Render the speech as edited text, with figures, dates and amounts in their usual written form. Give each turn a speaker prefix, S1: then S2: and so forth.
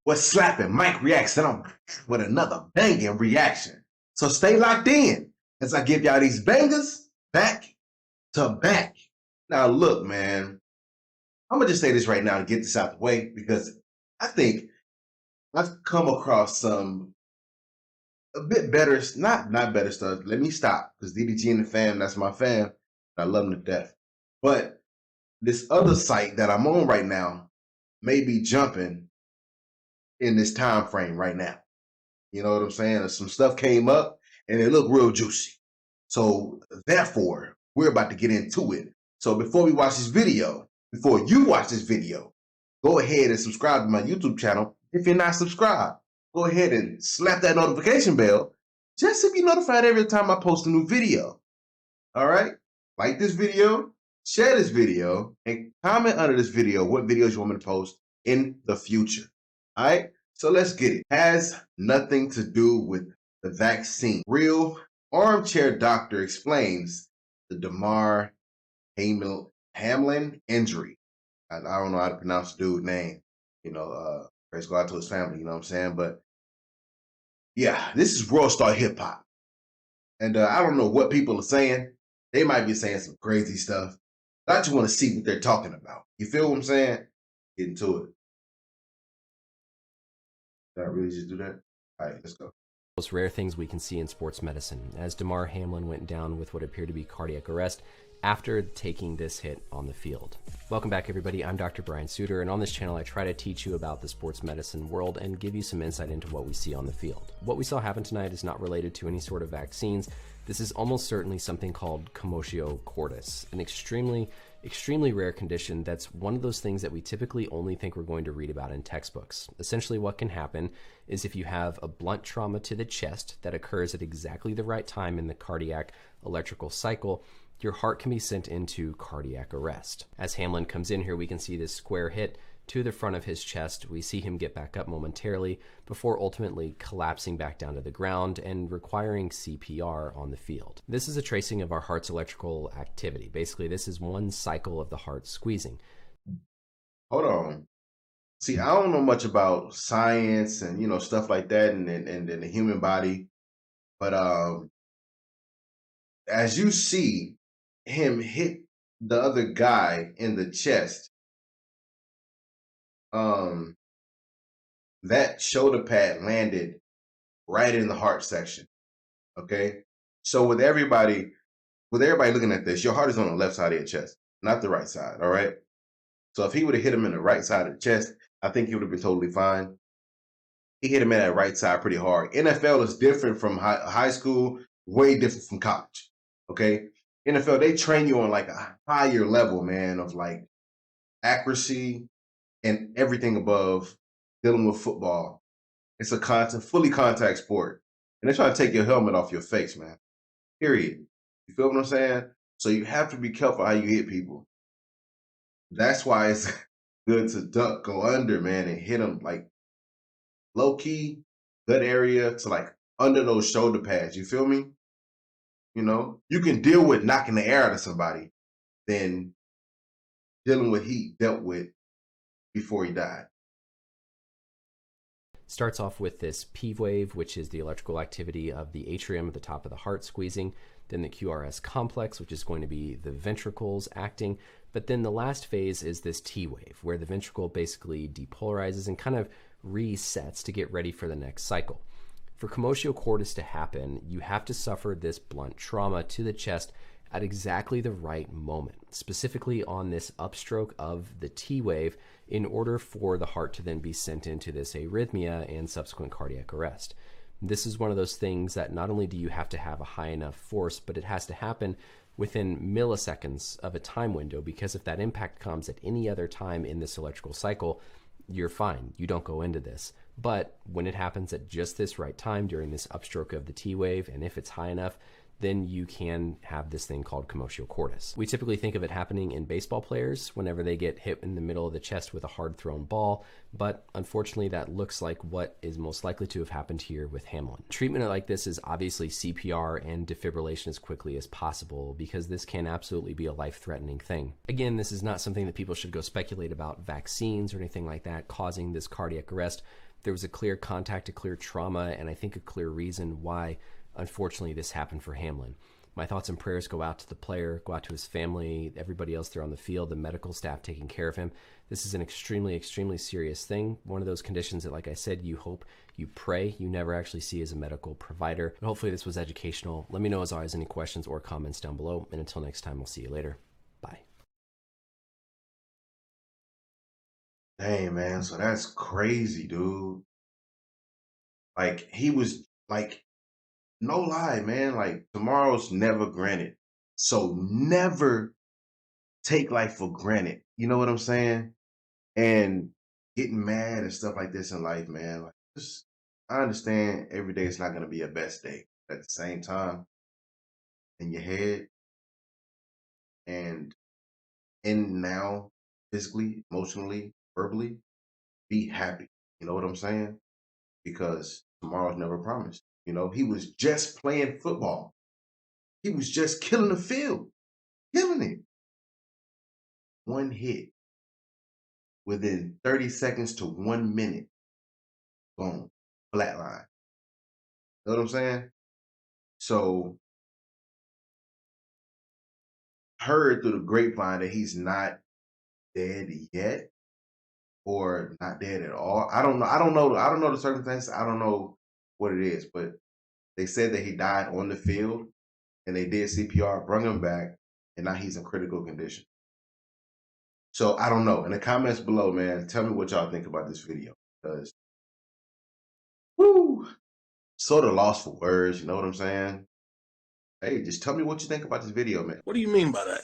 S1: What's slapping? Mike reacts, and I'm with another banging reaction. So stay locked in as I give y'all these bangers back to back. Now, look, man, I'm gonna just say this right now and get this out the way because I think I've come across some a bit better, not better stuff. Let me stop because DDG and the fam, that's my fam. I love them to death. But this other site that I'm on right now may be jumping in this time frame right now. You know what I'm saying? Some stuff came up and it looked real juicy. So therefore, we're about to get into it. So before we watch this video, before you watch this video, go ahead and subscribe to my YouTube channel. If you're not subscribed, go ahead and slap that notification bell just to be notified every time I post a new video. All right? Like this video, share this video, and comment under this video what videos you want me to post in the future. All right? So let's get it. Has nothing to do with the vaccine. Real armchair doctor explains the DAMAR Hamlin injury. I don't know how to pronounce the dude's name. Praise God to his family, you know what I'm saying? But yeah, this is World Star Hip Hop. And I don't know what people are saying. They might be saying some crazy stuff. But I just want to see what they're talking about. You feel what I'm saying? Get into it. Did I really just do that? All right, let's go.
S2: Most rare things we can see in sports medicine, as DAMAR Hamlin went down with what appeared to be cardiac arrest after taking this hit on the field. Welcome back, everybody. I'm Dr. Brian Suter, and on this channel I try to teach you about the sports medicine world and give you some insight into what we see on the field. What we saw happen tonight is not related to any sort of vaccines. This is almost certainly something called commotio cordis, an extremely rare condition that's one of those things that we typically only think we're going to read about in textbooks. Essentially what can happen is if you have a blunt trauma to the chest that occurs at exactly the right time in the cardiac electrical cycle, your heart can be sent into cardiac arrest. As Hamlin comes in here, we can see this square hit to the front of his chest. We see him get back up momentarily before ultimately collapsing back down to the ground and requiring CPR on the field. This is a tracing of our heart's electrical activity. Basically, this is one cycle of the heart squeezing.
S1: Hold on. See, I don't know much about science and stuff like that and the human body, but as you see him hit the other guy in the chest, that shoulder pad landed right in the heart section. Okay, so with everybody looking at this, your heart is on the left side of your chest, not the right side. All right, so if he would have hit him in the right side of the chest, I think he would have been totally fine. He hit him in that right side pretty hard. NFL is different from high school, way different from college. Okay, NFL, they train you on like a higher level, man, of like accuracy and everything above dealing with football. It's a fully contact sport. And they're trying to take your helmet off your face, man. Period. You feel what I'm saying? So you have to be careful how you hit people. That's why it's good to duck, go under, man, and hit them like low key, good area to like under those shoulder pads. You feel me? You can deal with knocking the air out of somebody than dealing with he dealt with before he died.
S2: Starts off with this P wave, which is the electrical activity of the atrium at the top of the heart squeezing, then the QRS complex, which is going to be the ventricles acting, but then the last phase is this T wave, where the ventricle basically depolarizes and kind of resets to get ready for the next cycle. For commotio cordis to happen, you have to suffer this blunt trauma to the chest at exactly the right moment, specifically on this upstroke of the T wave, in order for the heart to then be sent into this arrhythmia and subsequent cardiac arrest. This is one of those things that not only do you have to have a high enough force, but it has to happen within milliseconds of a time window, because if that impact comes at any other time in this electrical cycle, you're fine. You don't go into this. But when it happens at just this right time during this upstroke of the T wave, and if it's high enough, then you can have this thing called commotio cordis. We typically think of it happening in baseball players whenever they get hit in the middle of the chest with a hard thrown ball, but unfortunately that looks like what is most likely to have happened here with Hamlin. Treatment like this is obviously CPR and defibrillation as quickly as possible, because this can absolutely be a life-threatening thing. Again, this is not something that people should go speculate about vaccines or anything like that causing this cardiac arrest. there was a clear contact, a clear trauma, and I think a clear reason why, unfortunately, this happened for Hamlin. My thoughts and prayers go out to the player, go out to his family, everybody else there on the field, the medical staff taking care of him. This is an extremely, extremely serious thing. One of those conditions that, like I said, you hope, you pray, you never actually see as a medical provider. But hopefully this was educational. Let me know, as always, any questions or comments down below. And until next time, we'll see you later. Bye.
S1: Dang, man. So that's crazy, dude. Like, he was like, no lie, man. Like, tomorrow's never granted. So never take life for granted. You know what I'm saying? And getting mad and stuff like this in life, man. Like, just, I understand every day it's not going to be a best day. At the same time, in your head and in now, physically, emotionally, verbally, be happy. You know what I'm saying? Because tomorrow's never promised. You know, he was just playing football. He was just killing the field, killing it. One hit within 30 seconds to 1 minute, boom, flatline. You know what I'm saying? So, heard through the grapevine that he's not dead yet, or not dead at all. I don't know. I don't know the circumstances. I don't know what it is, but they said that he died on the field, and they did CPR, brought him back, and now he's in critical condition. So I don't know. In the comments below, man, tell me what y'all think about this video, because whoo, sort of lost for words. You know what I'm saying? Hey, just tell me what you think about this video, man.
S3: What do you mean by that?